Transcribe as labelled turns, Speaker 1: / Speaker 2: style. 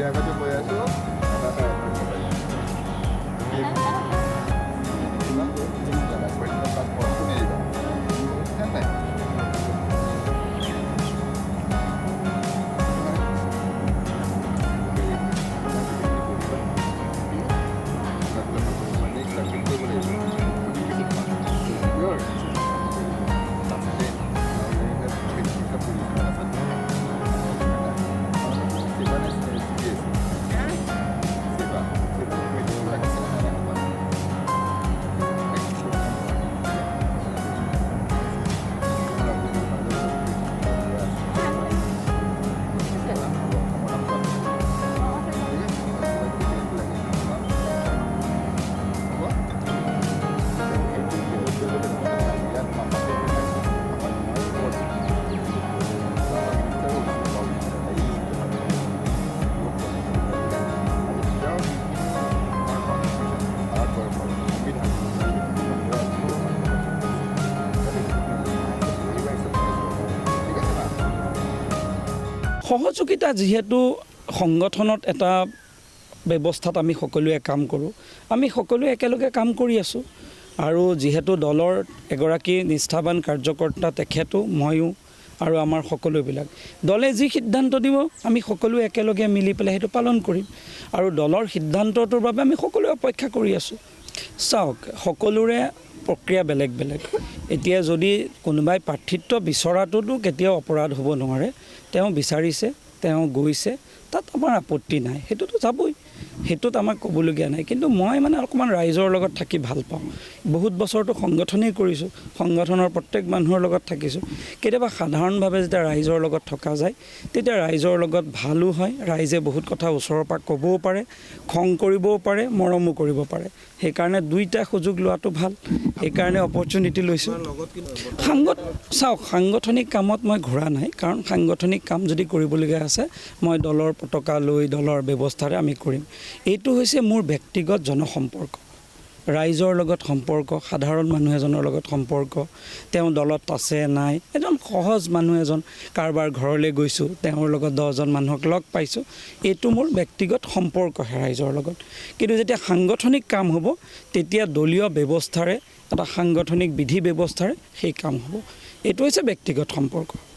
Speaker 1: আগতে কৈ আছোঁ এটা নাই
Speaker 2: সহযোগিতা যেহেতু সংগঠনত এটা ব্যৱস্থাত আমি সকলোৱে কাম কৰোঁ আমি সকলোৱে একেলগে কাম কৰি আছোঁ আৰু যেহেতু দলৰ এগৰাকী নিষ্ঠাবান কাৰ্যকৰ্তা তেখেতো ময়ো আৰু আমাৰ সকলোবিলাক দলে যি সিদ্ধান্ত দিব আমি সকলোৱে একেলগে মিলি পেলাই সেইটো পালন কৰিম আৰু দলৰ সিদ্ধান্তটোৰ বাবে আমি সকলোৱে অপেক্ষা কৰি আছোঁ চাওক সকলোৰে প্ৰক্ৰিয়া বেলেগ বেলেগ এতিয়া যদি কোনোবাই প্ৰাৰ্থিত্ব বিচৰাটোতো কেতিয়াও অপৰাধ হ'ব নোৱাৰে তেওঁ বিচাৰিছে তেওঁ গৈছে তাত আমাৰ আপত্তি নাই সেইটোতো যাবই সেইটোত আমাক ক'বলগীয়া নাই কিন্তু মই মানে অকণমান ৰাইজৰ লগত থাকি ভাল পাওঁ বহুত বছৰটো সংগঠনেই কৰিছোঁ সংগঠনৰ প্ৰত্যেক মানুহৰ লগত থাকিছোঁ কেতিয়াবা সাধাৰণভাৱে যেতিয়া ৰাইজৰ লগত থকা যায় তেতিয়া ৰাইজৰ লগত ভালো হয় ৰাইজে বহুত কথা ওচৰৰ পৰা ক'বও পাৰে খং কৰিবও পাৰে মৰমো কৰিব পাৰে সেইকাৰণে দুইটা সুযোগ লোৱাটো ভাল সেইকাৰণে অপৰচুনিটি লৈছোঁ চাওক সাংগঠনিক কামত মই ঘূৰা নাই কাৰণ সাংগঠনিক কাম যদি কৰিবলগীয়া আছে মই দলৰ পতাকা লৈ দলৰ ব্যৱস্থাৰে আমি কৰিম এইটো হৈছে মোৰ ব্যক্তিগত জনসম্পৰ্ক ৰাইজৰ লগত সম্পৰ্ক সাধাৰণ মানুহ এজনৰ লগত সম্পৰ্ক তেওঁ দলত আছে নাই এজন সহজ মানুহ এজন কাৰোবাৰ ঘৰলৈ গৈছোঁ তেওঁৰ লগত 10জন মানুহক লগ পাইছোঁ এইটো মোৰ ব্যক্তিগত সম্পৰ্ক ৰাইজৰ লগত কিন্তু যেতিয়া সাংগঠনিক কাম হ'ব তেতিয়া দলীয় ব্যৱস্থাৰে এটা সাংগঠনিক বিধি ব্যৱস্থাৰে সেই কাম হ'ব এইটো হৈছে ব্যক্তিগত সম্পৰ্ক